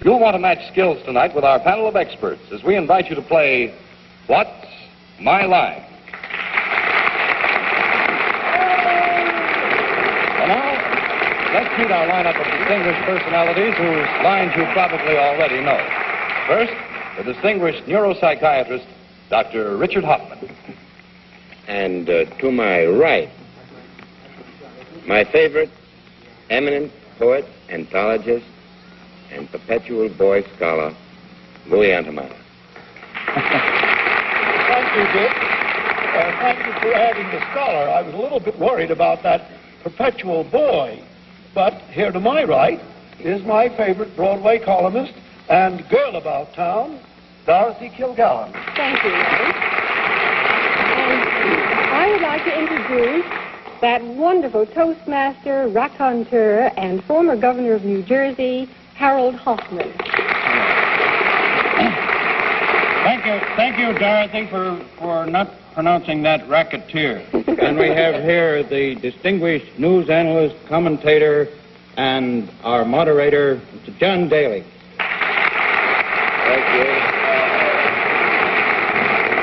You'll want to match skills tonight with our panel of experts as we invite you to play What's My Line? Well, now, let's meet our lineup of distinguished personalities whose lines you probably already know. First, the distinguished neuropsychiatrist, Dr. Richard Hoffman. And to my right, my favorite eminent poet, anthologist, and perpetual boy scholar, Louis Antomatter. Thank you, Dick. Thank you for adding the scholar. I was a little bit worried about that perpetual boy. But here to my right is my favorite Broadway columnist and girl about town, Dorothy Kilgallen. Thank you, Larry. And I would like to introduce that wonderful Toastmaster, raconteur, and former governor of New Jersey, Harold Hoffman. Thank you, Dorothy, for not pronouncing that racketeer. And we have here the distinguished news analyst, commentator, and our moderator, Mr. John Daly. Thank you.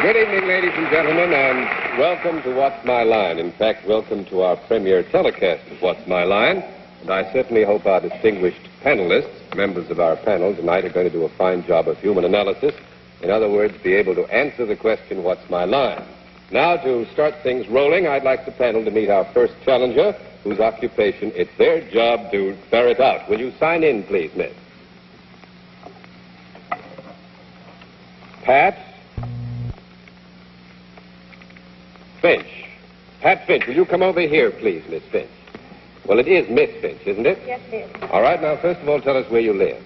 Good evening, ladies and gentlemen, and welcome to What's My Line. In fact, welcome to our premiere telecast of What's My Line. And I certainly hope our distinguished panelists, members of our panel tonight, are going to do a fine job of human analysis. In other words, be able to answer the question, what's my line? Now, to start things rolling, I'd like the panel to meet our first challenger, whose occupation it's their job to ferret out. Will you sign in, please, miss? Pat Finch. Pat Finch, will you come over here, please, Miss Finch? Well, it is Miss Finch, isn't it? Yes, it is. All right, now, first of all, tell us where you live.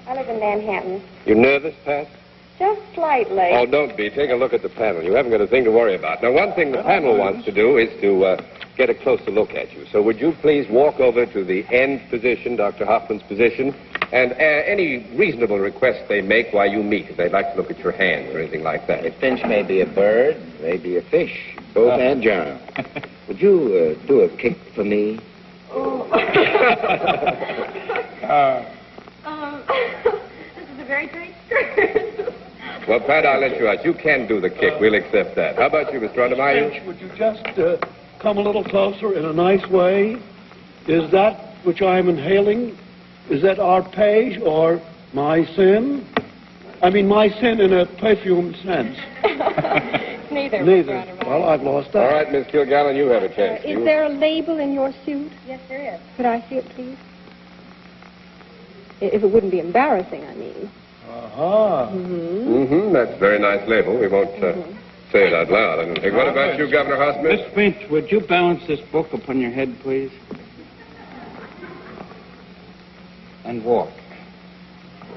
I live in Manhattan. You nervous, Pat? Just slightly. Oh, don't be. Take a look at the panel. You haven't got a thing to worry about. Now, one thing the panel wants to do is to get a closer look at you. So would you please walk over to the end position, Dr. Hoffman's position, and any reasonable request they make while you meet, if they'd like to look at your hands or anything like that. A finch may be a bird, may be a fish, both agile. Would you do a kick for me? Oh. This is a very tight skirt. Well, Pat, I'll let you out. You can do the kick. We'll accept that. How about you, Mr. Undermeyer? Finch, would you just come a little closer in a nice way? Is that which I'm inhaling, is that arpege or my sin? I mean, my sin in a perfumed sense. Neither. Neither. Well, I've lost that. All right, Miss Kilgallen, you have a chance. Is there a label in your suit? Yes, there is. Could I see it, please? If it wouldn't be embarrassing, I mean. Uh-huh. That's a very nice label. We won't say it out loud, I don't think. What about you, Governor Hoffman? Miss Finch, would you balance this book upon your head, please? And walk.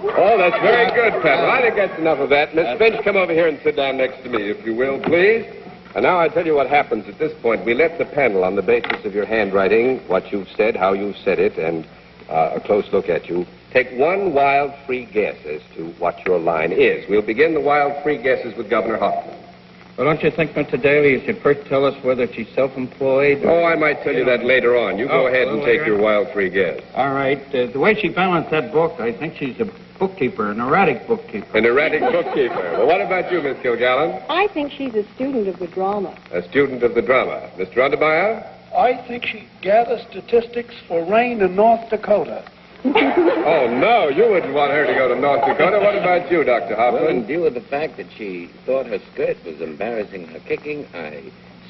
Oh, that's very good, Pat. Well, I think that's enough of that. Miss Finch, come over here and sit down next to me, if you will, please. And now I tell you what happens at this point. We let the panel, on the basis of your handwriting, what you've said, how you've said it, and a close look at you, take one wild free guess as to what your line is. We'll begin the wild free guesses with Governor Hoffman. Well, don't you think, Mr. Daly, you should first tell us whether she's self-employed? Oh, I might tell you that later on. You go ahead and take your wild free guess. All right. The way she balanced that book, I think she's a bookkeeper, an erratic bookkeeper. An erratic bookkeeper. Well, what about you, Miss Kilgallen? I think she's a student of the drama. A student of the drama. Mr. Undermeyer? I think she gathers statistics for rain in North Dakota. Oh, no, you wouldn't want her to go to North Dakota. What about you, Dr. Hoffman? Well, in view of the fact that she thought her skirt was embarrassing her kicking, I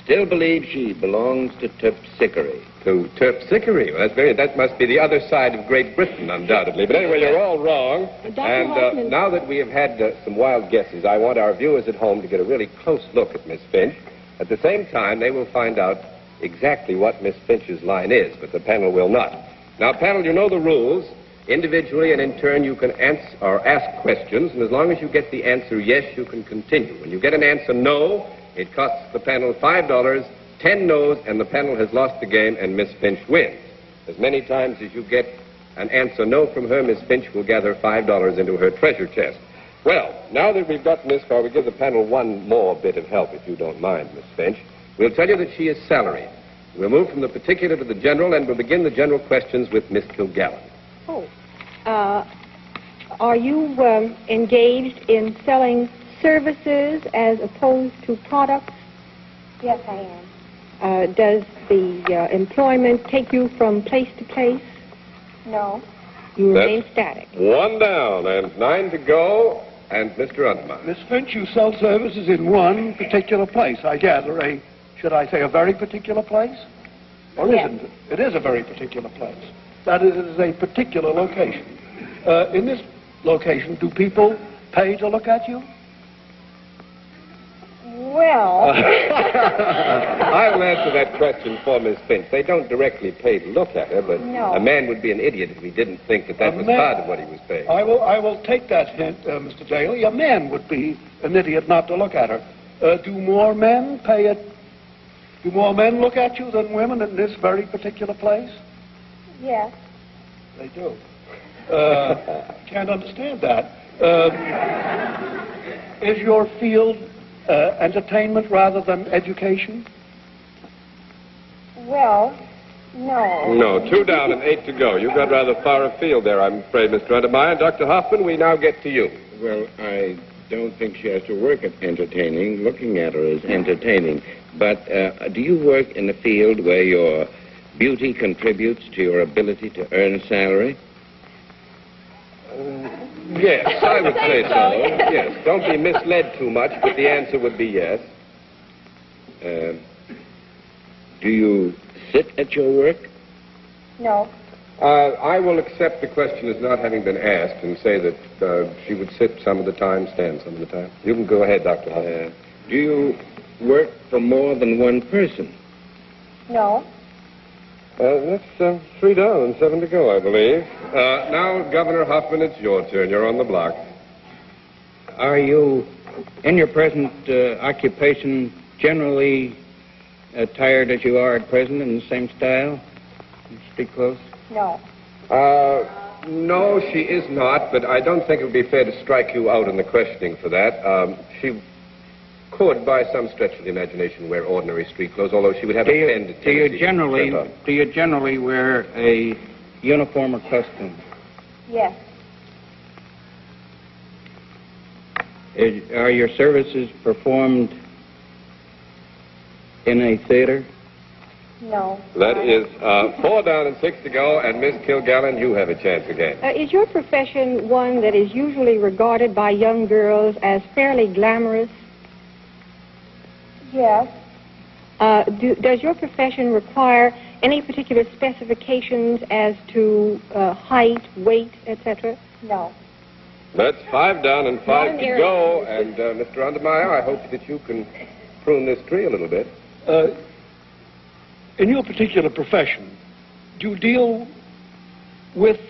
still believe she belongs to Terpsichore. To Terpsichore? Well, that must be the other side of Great Britain, undoubtedly. But anyway, you're all wrong. Dr. Hoffman. Now that we have had some wild guesses, I want our viewers at home to get a really close look at Miss Finch. At the same time, they will find out exactly what Miss Finch's line is, but the panel will not. Now, panel, you know the rules. Individually and in turn, you can answer or ask questions, and as long as you get the answer yes, you can continue. When you get an answer no, it costs the panel $5, 10 no's, and the panel has lost the game, and Miss Finch wins. As many times as you get an answer no from her, Miss Finch will gather $5 into her treasure chest. Well, now that we've gotten this far, we give the panel one more bit of help, if you don't mind, Miss Finch. We'll tell you that she is salaried. We'll move from the particular to the general, and we'll begin the general questions with Miss Kilgallen. Are you engaged in selling services as opposed to products? Yes, I am. Does the employment take you from place to place? No. You remain static. One down and 9 to go. And Mr. Untermeyer. Miss Finch, you sell services in one particular place, I gather. Should I say a very particular place? Or Yes. isn't it? It is a very particular place. That is, it is a particular location. In this location, do people pay to look at you? Well, I will answer that question for Miss Finch. They don't directly pay to look at her, but No. a man would be an idiot if he didn't think that that A was man- part of what he was paying. I will take that hint, Mr. Daly. A man would be an idiot not to look at her. Do more men pay it? Do more men look at you than women in this very particular place? yes. They do. Can't understand that. Is your field entertainment rather than education? Well, no. No, 2 down and 8 to go. You got rather far afield there, I'm afraid, Mr. Untermeyer. Dr. Hoffman, we now get to you. Well, I don't think she has to work at entertaining. Looking at her is entertaining. But do you work in a field where your beauty contributes to your ability to earn a salary? Yes, I would say so. Yes, don't be misled too much, but the answer would be yes. Do you sit at your work? No. I will accept the question as not having been asked and say that she would sit some of the time, stand some of the time. You can go ahead, Dr. Hoffman. Do you work for more than one person? No. That's 3 down and 7 to go, I believe. Now, Governor Hoffman, it's your turn. You're on the block. Are you, in your present occupation, generally attired as you are at present in the same style? Speak close. No. No, she is not, but I don't think it would be fair to strike you out in the questioning for that. She could, by some stretch of the imagination, wear ordinary street clothes, although she would have a tendency. Do you generally wear a uniform or costume? Yes. Are your services performed in a theater? No. That is 4 down and 6 to go, and Miss Kilgallen, you have a chance again. Is your profession one that is usually regarded by young girls as fairly glamorous? Yes. Does your profession require any particular specifications as to height, weight, etc.? No. That's 5 down and 5 Not an to area. go, and Mr. Untermeyer, I hope that you can prune this tree a little bit. In your particular profession, do you deal with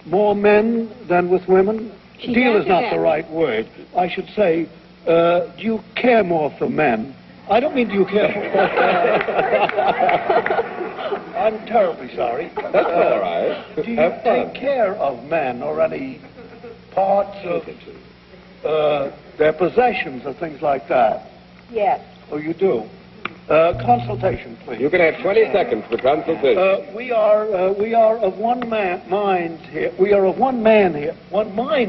more men than with women? She Deal does is not that. the right word. I should say, do you care more for men? I don't mean do you care for... I'm terribly sorry. That's all right. Do you Have fun. take care of men or any parts of their possessions or things like that? Yes. Oh, you do? Consultation, please. You can have 20 seconds for consultation. We are of one mind here. We are of one mind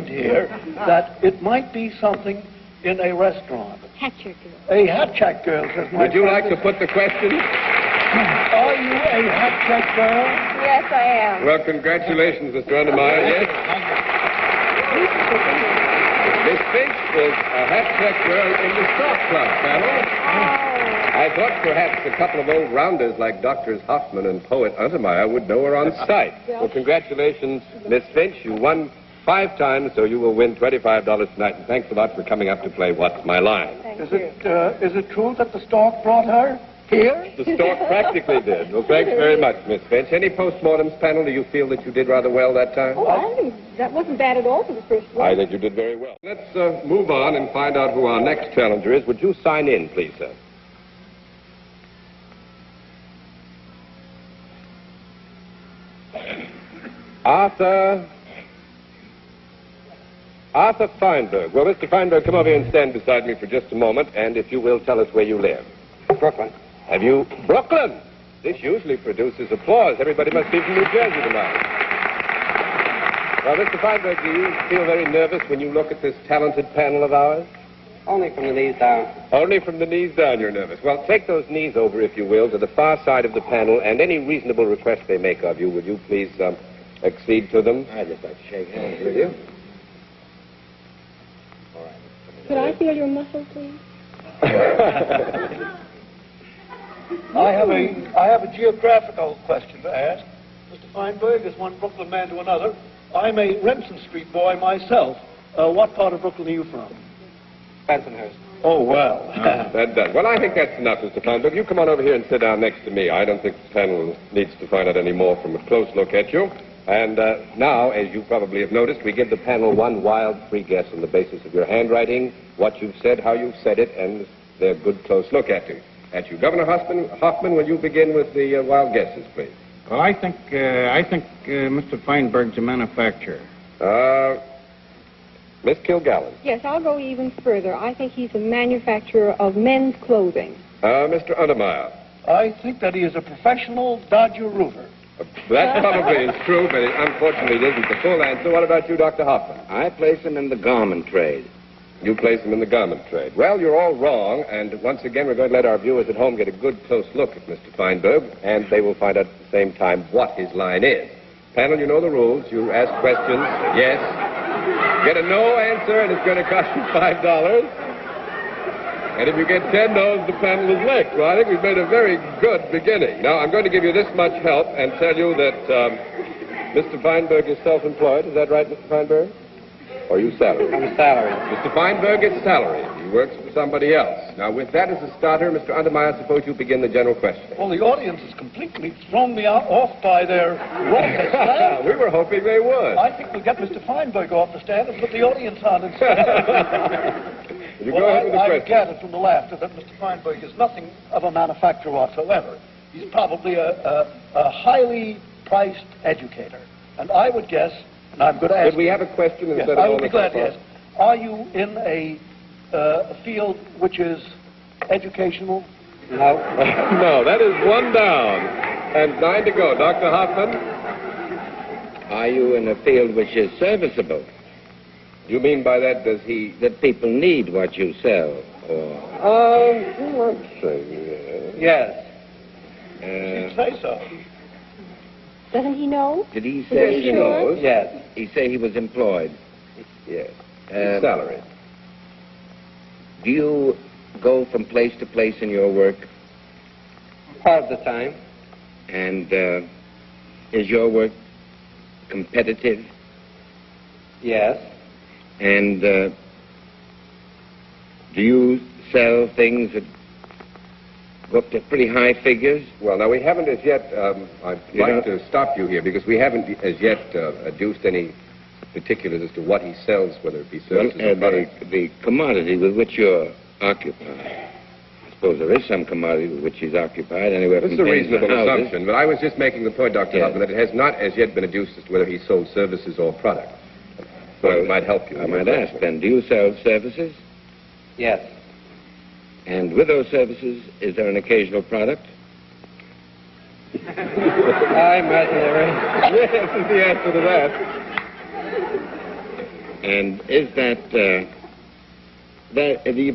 here, that it might be something in a restaurant. Hat check girl. A hat check girl, says my Would you like to friend. put the question? Are you a hat check girl? Yes, I am. Well, congratulations, Mr. Untermeyer. Yes. Miss Finch is a hat check girl in the Stock Club panel. I thought perhaps a couple of old rounders like Doctors Hoffman and Poet Untermeyer would know her on sight. Well, congratulations, Miss Finch. You won 5 times, so you will win $25 tonight. And thanks a lot for coming up to play What's My Line. Thank Is you. it true that the stork brought her here? The stork practically did. Well, thanks very much, Miss Finch. Any postmortems, panel? Do you feel that you did rather well that time? Oh, I think that wasn't bad at all for the first one. I think you did very well. Let's move on and find out who our next challenger is. Would you sign in, please, sir? Arthur Feinberg. Well, Mr. Feinberg, come over here and stand beside me for just a moment, and if you will, tell us where you live. Brooklyn. Have you... Brooklyn! This usually produces applause. Everybody must be from New Jersey tonight. Well, Mr. Feinberg, do you feel very nervous when you look at this talented panel of ours? Only from the knees down. Only from the knees down you're nervous. Well, take those knees over, if you will, to the far side of the panel, and any reasonable request they make of you, will you please accede to them? I'd just like to shake hands with you. Could I feel your muscle, please? I have a geographical question to ask. Mr. Feinberg, as one Brooklyn man to another, I'm a Remsen Street boy myself. What part of Brooklyn are you from? Bensonhurst. Oh, well. That does. Well, I think that's enough, Mr. Feinberg. You come on over here and sit down next to me. I don't think the panel needs to find out any more from a close look at you. And now, as you probably have noticed, we give the panel one wild free guess on the basis of your handwriting, what you've said, how you've said it, and their good close look at you. Governor Hoffman, will you begin with the wild guesses, please? Well, I think Mr. Feinberg's a manufacturer. Miss Kilgallen. Yes, I'll go even further. I think he's a manufacturer of men's clothing. Mr. Untermeyer. I think that he is a professional Dodger roofer. That probably is true, but unfortunately it isn't the full answer. What about you, Dr. Hoffman? I place him in the garment trade. You place him in the garment trade. Well, you're all wrong, and once again, we're going to let our viewers at home get a good close look at Mr. Feinberg, and they will find out at the same time what his line is. Panel, you know the rules. You ask questions, yes. Get a no answer, and it's going to cost you $5. And if you get 10 no's, the panel is licked. Well, I think we've made a very good beginning. Now, I'm going to give you this much help and tell you that Mr. Feinberg is self-employed. Is that right, Mr. Feinberg? Or are you salaried? I'm salaried. Mr. Feinberg is salaried. He works for somebody else. Now, with that as a starter, Mr. Untermeyer, suppose you begin the general question. Well, the audience has completely thrown me off by their rawness. We were hoping they would. I think we'll get Mr. Feinberg off the stand and put the audience on instead. You go ahead with the I question. gathered from the laughter that Mr. Feinberg is nothing of a manufacturer whatsoever. He's probably a highly priced educator. And I would guess, and I'm going to ask... Could we have a question Yes, instead of I all would be this glad to applause? ask. Are you in a field which is educational? No. No, that is one down. And 9 to go. Dr. Hoffman? Are you in a field which is serviceable? You mean by that, does he... That people need what you sell? Or let's see. Yes. You'd say so. Doesn't he know? did he Is say he he sure? knows? Yes. He say he was employed. Yes. Salary. Do you go from place to place in your work? Part of the time. And is your work competitive? Yes. And do you sell things that go up to pretty high figures? Well, now, we haven't as yet... I'd like to stop you here, because we haven't as yet adduced any particulars as to what he sells, whether it be services or products. The commodity with which you're occupied. I suppose there is some commodity with which he's occupied, anywhere This from is a tens to reasonable houses. assumption, but I was just making the point, Dr. Yes. Hoffman, that it has not as yet been adduced as to whether he sold services or products. Well, it might help you. I might ask then, do you sell services? Yes. And with those services, is there an occasional product? I'm mercenary. Yes, is the answer to that. And is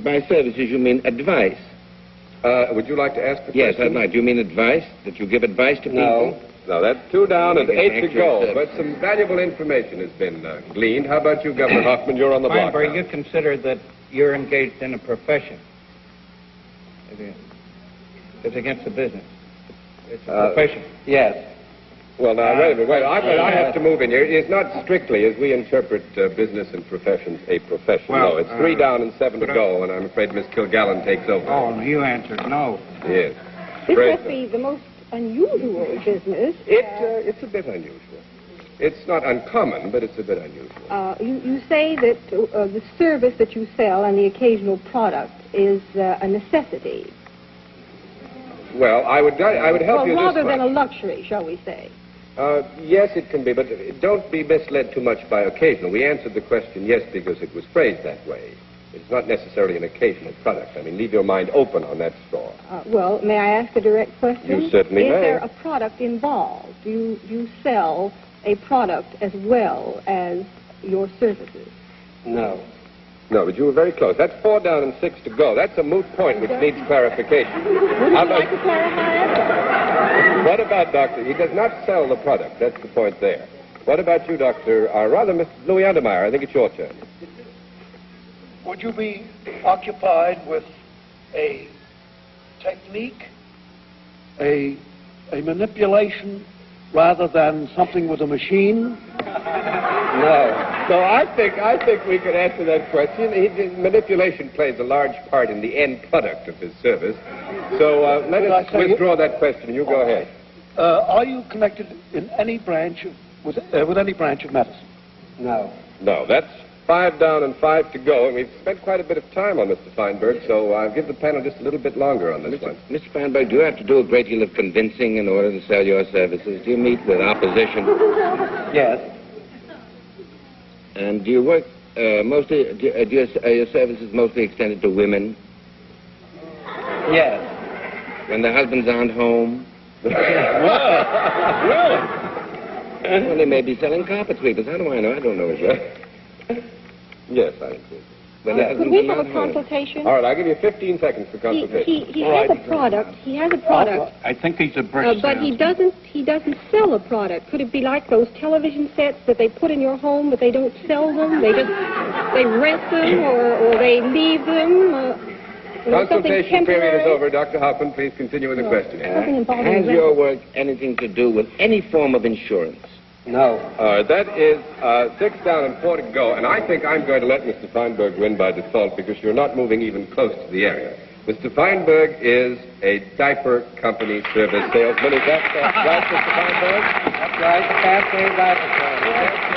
by services you mean advice? Would you like to ask the Yes, question? I'd like. Do you mean advice? That you give advice to No. people? No, that's 2 down and Okay, 8 to thank go. you. But some valuable information has been gleaned. How about you, Governor Hoffman? You're on the block Feinberg, now. you consider that you're engaged in a profession. It's against the business. It's a profession. Yes. Well, now, wait a minute. I have to move in here. It's not strictly, as we interpret business and professions, a profession. Well, no, it's 3 down and 7 to could I- go, and I'm afraid Miss Kilgallen takes over. Oh, you answered no. Yes. This Great. must be the most unusual business. It's a bit unusual. It's not uncommon, but it's a bit unusual. You say that the service that you sell and the occasional product is a necessity. Well, I would help you this rather than a much. luxury, shall we say. Yes, it can be, but don't be misled too much by occasional. We answered the question yes because it was phrased that way. It's not necessarily an occasional product. I mean, leave your mind open on that score. Well, may I ask a direct question? You certainly Is may. there a product involved? Do you sell a product as well as your services? No. No, but you were very close. That's 4 down and 6 to go. That's a moot point which needs clarification. Would you like to clarify it? What about Doctor? He does not sell the product. That's the point there. What about you, Doctor? Rather, Mr. Louis Undermeyer. I think it's your turn. Would you be occupied with a technique, a manipulation, rather than something with a machine? No. So I think we could answer that question. Manipulation plays a large part in the end product of his service. So let us withdraw that question. You go ahead. Are you connected in any branch with any branch of medicine? No. No, that's 5 down and 5 to go, and we've spent quite a bit of time on Mr. Feinberg, so I'll give the panel just a little bit longer on this one. Mr. Feinberg, do you have to do a great deal of convincing in order to sell your services? Do you meet with opposition? Yes. And do you work mostly, are your services mostly extended to women? Yes. When their husbands aren't home? Really? Well, they may be selling carpet sweepers. How do I know? I don't know, sir. Yes, I think so. When their Could husbands we are have not a home. consultation? All right, I'll give you 15 seconds for consultation. He has a product. He has a product. I think he's a brick But he salesman. doesn't sell a product. Could it be like those television sets that they put in your home, but they don't sell them? They rent them or they leave them. Consultation period is over. Dr. Hoffman, please continue with the question. Something involving Has rent. your work anything to do with any form of insurance? No. That is 6 down and 4 to go, and I think I'm going to let Mr. Feinberg win by default because you're not moving even close to the area. Mr. Feinberg is a diaper company service salesman. Is that right, Mr. Feinberg? That's right. The Cascade Diaper Company.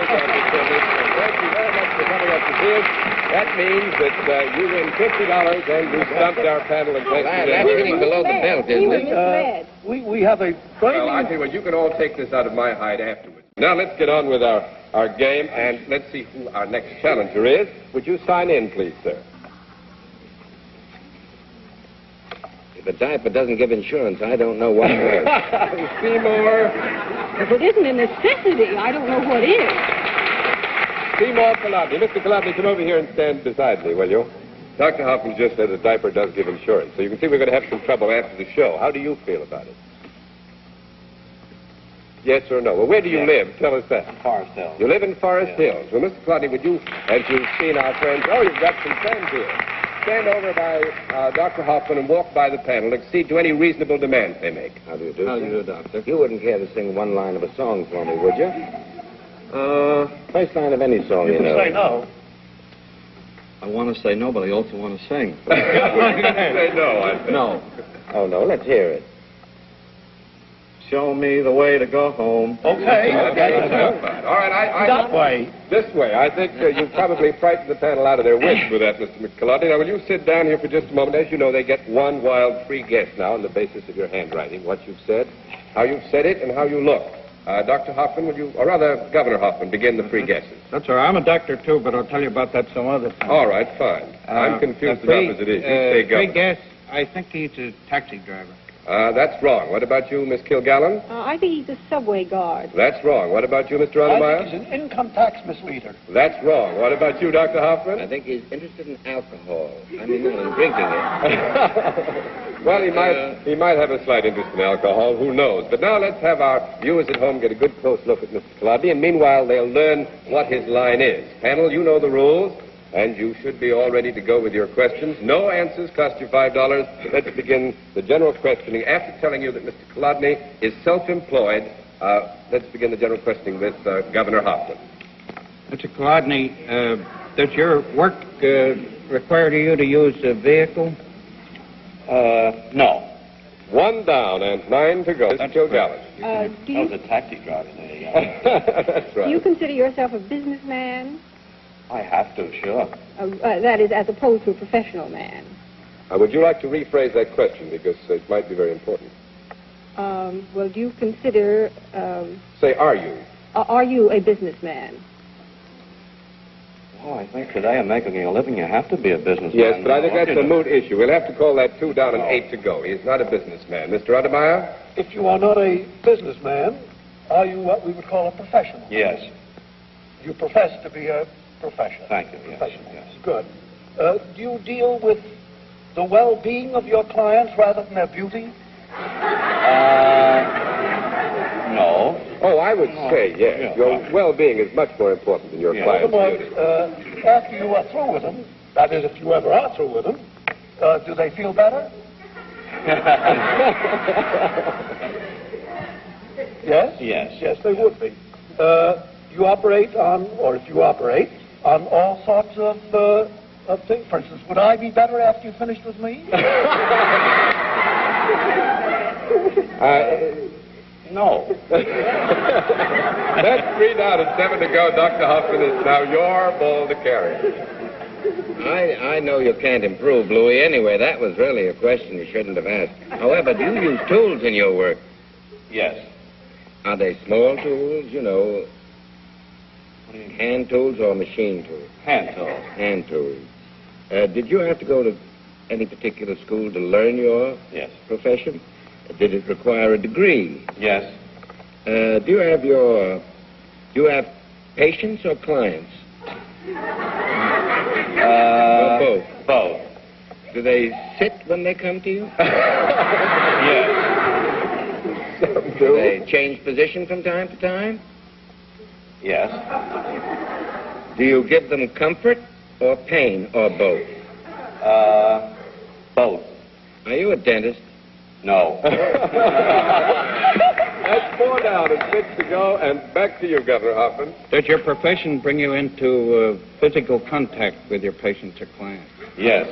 Thank you very much for coming up to see us. That means that you win $50 and you stumped our panel and thanks That's again. hitting below the belt, He isn't was it? misled. We have a Well, I tell you what, you can all take this out of my hide afterwards. Now let's get on with our game, and let's see who our next challenger is. Would you sign in, please, sir? If a diaper doesn't give insurance, I don't know what does. Seymour. If it isn't a necessity, I don't know what is. Seymour Kalabny. Mr. Kalabny, come over here and stand beside me, will you? Dr. Hoffman just said a diaper does give insurance, so you can see we're going to have some trouble after the show. How do you feel about it? Yes or no? Well, where do you live? Tell us that. Forest Hills. You live in Forest Hills. Well, Mr. Kalabny, would you, as you've seen our friends, oh, you've got some friends here. Stand over by Dr. Hoffman and walk by the panel, accede to any reasonable demands they make. How do you do, How sir? do you do, Doctor? You wouldn't care to sing one line of a song for me, would you? First line of any song, You you can know. say no. I want to say no, but I also want to sing. Say no, I think. No. Oh, no, let's hear it. Show me the way to go home. Okay. All right, That way. This way. I think you probably frightened the panel out of their wits with that, Mr. McCullough. Now, will you sit down here for just a moment? As you know, they get one wild free guess now on the basis of your handwriting, what you've said, how you've said it, and how you look. Dr. Hoffman, would you, or rather, Governor Hoffman, begin the free guesses? That's all right. I'm a doctor, too, but I'll tell you about that some other time. All right, fine. I'm confused enough as it is. You say Free Governor. guess, I think he's a taxi driver. That's wrong. What about you, Miss Kilgallen? I think he's a subway guard. That's wrong. What about you, Mr. I Odemeyer? think he's an income tax misleader. That's wrong. What about you, Dr. Hoffman? I think he's interested in alcohol. I mean, not in drinking it. Well, he might have a slight interest in alcohol. Who knows? But now let's have our viewers at home get a good close look at Mr. Kalabny, and meanwhile they'll learn what his line is. Panel, you know the rules, and you should be all ready to go with your questions. No answers cost you $5. Let's begin the general questioning. After telling you that Mr. Kalabny is self-employed, let's begin the general questioning with Governor Hoffman. Mr. Kolodny, does your work require you to use a vehicle? No. 1 down and 9 to go. Mr. Kilgallen. Do you, taxi driver there. That's right. do you consider yourself a businessman? I have to, sure. That is, as opposed to a professional man. Would you like to rephrase that question, because it might be very important? Well, do you consider, Say, are you? are you a businessman? Oh, I think today in making a living, you have to be a businessman. Yes, but I think What that's you a do? moot issue. We'll have to call that 2 down and 8 to go. He is not a businessman. Mr. Odemeyer? If you are not a businessman, Are you what we would call a professional? Yes. You profess to be a professional. Thank you. Yes. Professional. Yes. Good. Do you deal with the well-being of your clients rather than their beauty? No. Oh, I would say yes. Yeah. Your well-being is much more important than your Yeah. client's Well, beauty. after you are through with them, that is, if you ever are through with them, do they feel better? Yes? Yes. Yes, they would be. You operate on, or if you operate, on all sorts of things. For instance, would I be better after you finished with me? No. That's 3 down and 7 to go. Dr. Hoffman, it's now your ball to carry. I know you can't improve, Louis. Anyway, that was really a question you shouldn't have asked. However, do you use tools in your work? Yes. Are they small tools, you know, hand tools or machine tools? Hand tools. Hand tools. Did you have to go to any particular school to learn your Yes. profession? Did it require a degree? Yes. Do you have patients or clients? Or both? Both. Do they sit when they come to you? Yes. Do they change position from time to time? Yes. Do you give them comfort or pain or both? Both. Are you a dentist? No. That's 4 down and 6 to go, and back to you, Governor Hoffman. Does your profession bring you into physical contact with your patients or clients? Yes.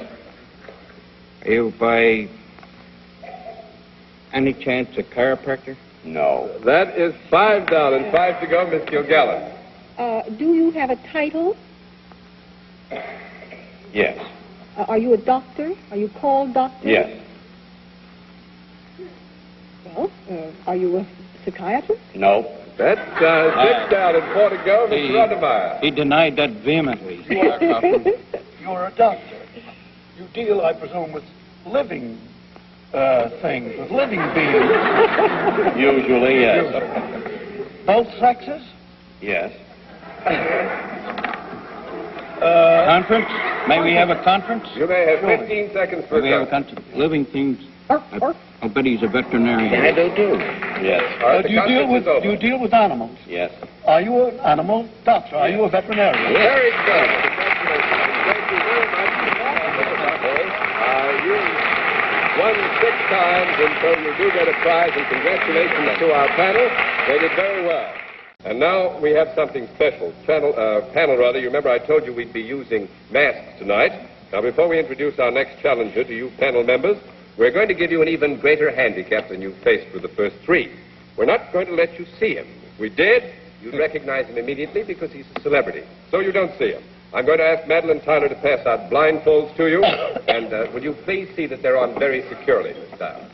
Are you, by any chance, a chiropractor? No. That is 5 down and 5 to go, Miss Kilgallen. Do you have a title? Yes. Are you a doctor? Are you called doctor? Yes. Well, are you a psychiatrist? No. That's 6 down and 4 to go, Mr. Untermeyer. He denied that vehemently. You're a doctor. You deal, I presume, with living things, with living beings. Usually, yes. Both sexes? Yes. Conference? May we have a conference? You may have 15 seconds for May we have a a conference? Living things. I'll bet he's a veterinarian. I do too. Yes. All right, Do you deal with animals? Yes. Are you an animal doctor? Are you a veterinarian? Very good. Thank you very much. You won 6 times, and so you do get a prize, and congratulations to our panel. They did very well. And now we have something special. Panel, you remember I told you we'd be using masks tonight. Now, before we introduce our next challenger to you panel members, we're going to give you an even greater handicap than you faced with the first 3. We're not going to let you see him. If we did, you'd recognize him immediately because he's a celebrity. So you don't see him. I'm going to ask Madeline Tyler to pass out blindfolds to you. And will you please see that they're on very securely, Miss Tyler?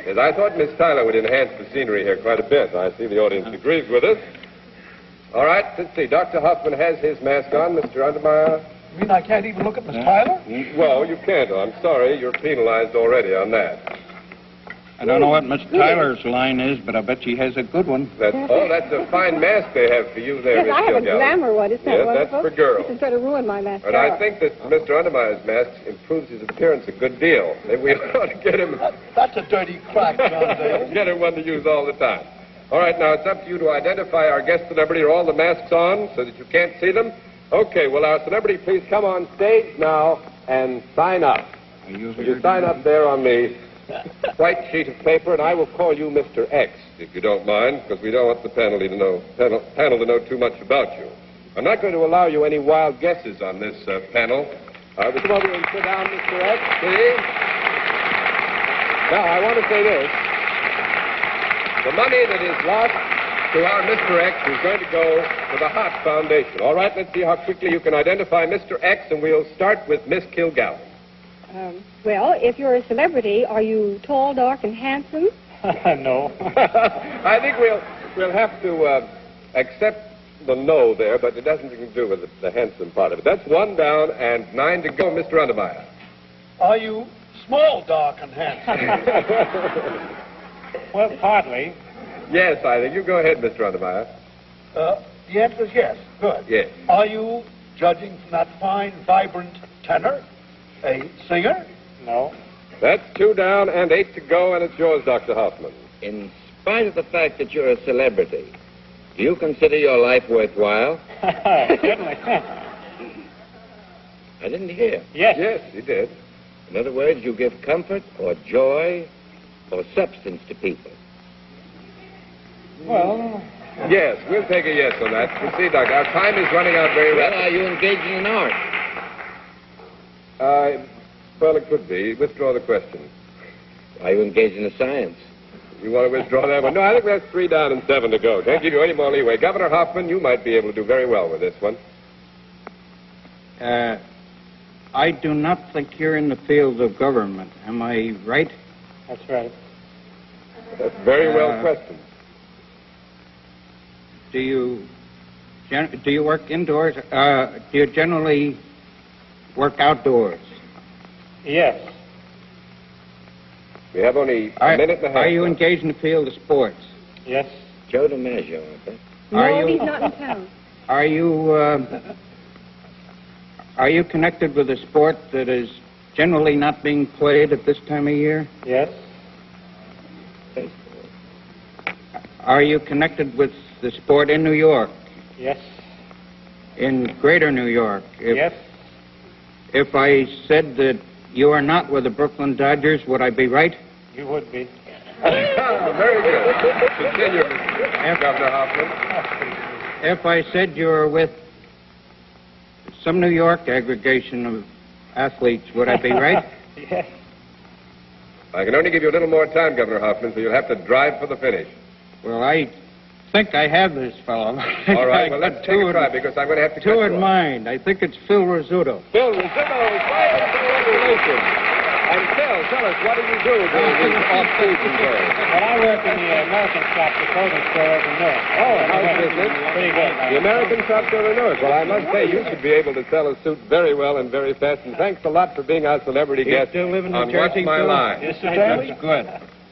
Yes, I thought Miss Tyler would enhance the scenery here quite a bit. I see the audience agrees with us. All right, let's see. Dr. Hoffman has his mask on. Mr. Untermeyer? You mean I can't even look at Miss Tyler? Well, you can't. I'm sorry. You're penalized already on that. I don't know what Miss Tyler's line is, but I bet she has a good one. That's a fine mask they have for you there, Yes, Miss I have a Kilgallen. glamour one. Isn't that Yes, wonderful? that's for girls. This is going to ruin my mascara. But I think that Mr. Untermeyer's mask improves his appearance a good deal. Maybe we ought to get him That's a dirty crack, John Dale. get him one to use all the time. All right, now it's up to you to identify our guest celebrity. Are all the masks on so that you can't see them? Okay, will our celebrity please come on stage now and sign up? Will you sign up there on the white sheet of paper, and I will call you Mr. X, if you don't mind, because we don't want the panel to know too much about you. I'm not going to allow you any wild guesses on this panel. Would you come over and sit down, Mr. X, please? Now, I want to say this. The money that is lost to our Mr. X is going to go to the Heart Foundation. All right, let's see how quickly you can identify Mr. X, and we'll start with Miss Kilgallen. Well, if you're a celebrity, are you tall, dark, and handsome? No. I think we'll have to accept the no there, but it doesn't have to do with the handsome part of it. That's 1 down and 9 to go, Mr. Untermeyer. Are you small, dark, and handsome? Well, partly. Yes, I think. You go ahead, Mr. Untermeyer. The answer is yes. Good. Yes. Are you, judging from that fine, vibrant tenor, a singer? No. That's 2 down and 8 to go, and it's yours, Dr. Hoffman. In spite of the fact that you're a celebrity, do you consider your life worthwhile? Certainly. I didn't hear. Yes. Yes, he did. In other words, you give comfort or joy or substance to people. Well, Yes, we'll take a yes on that. You see, Doctor, our time is running out very Well, rapidly. are you engaging in art? Well, it could be. Withdraw the question. Are you engaged in science? You want to withdraw that one? No, I think that's 3 down and 7 to go. Can't give you any more leeway. Governor Hoffman, you might be able to do very well with this one. I do not think you're in the field of government. Am I right? That's right. That's very well questioned. Do you work indoors? Do you generally work outdoors? Yes. We have only a minute and a half. Are you engaged in the field of sports? Yes. Joe DiMaggio, I bet. No, he's not in town. Are you connected with a sport that is generally not being played at this time of year? Yes. Are you connected with the sport in New York? Yes. In greater New York? Yes. If I said that you are not with the Brooklyn Dodgers, would I be right? You would be. Very good. Continue, Governor Hoffman. If I said you were with some New York aggregation of athletes, would I be right? Yes. I can only give you a little more time, Governor Hoffman, so you'll have to drive for the finish. Well, I think I have this fellow. All right, well, let's take a try, because I'm going to have to cut Two you in off. mind. I think it's Phil Rizzuto. Phil Rizzuto is right. Congratulations. And Phil, tell us, what do you do during these off-season days? Well, I work in the American shop, the clothing store over Newark. Oh, how's business? Pretty good. The American shop's over Newark. Well, I must say, you should be able to sell a suit very well and very fast. And thanks a lot for being our celebrity You guest still live in New on Jersey, What's My Phil? Line. Yes, Mr. Daly? that's good.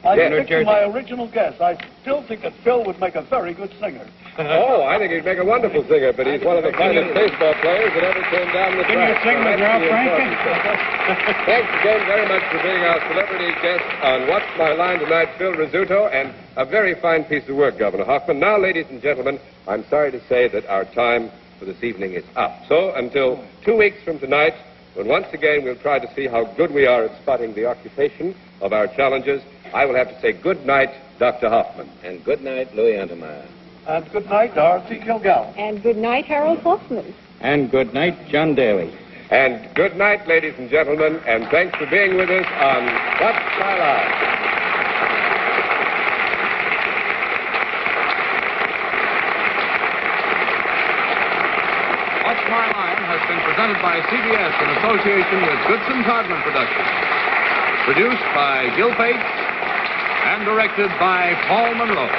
I Yes. stick to my original guess. I still think that Phil would make a very good singer. Oh, I think he'd make a wonderful singer, but he's one of the finest baseball players that ever came down the Can you track. sing with That's Ralph the Franklin? important thing. Thanks again very much for being our celebrity guest on What's My Line tonight, Phil Rizzuto, and a very fine piece of work, Governor Hoffman. Now, ladies and gentlemen, I'm sorry to say that our time for this evening is up. So, until 2 weeks from tonight, when once again we'll try to see how good we are at spotting the occupation of our challengers, I will have to say good night, Dr. Hoffman. And good night, Louis Untermeyer. And good night, Dorothy Kilgallen. And good night, Harold Hoffman. And good night, John Daly. And good night, ladies and gentlemen, and thanks for being with us on What's My Line. What's My Line has been presented by CBS in association with Goodson Todman Productions. Produced by Gil Pate and directed by Paul Monroe.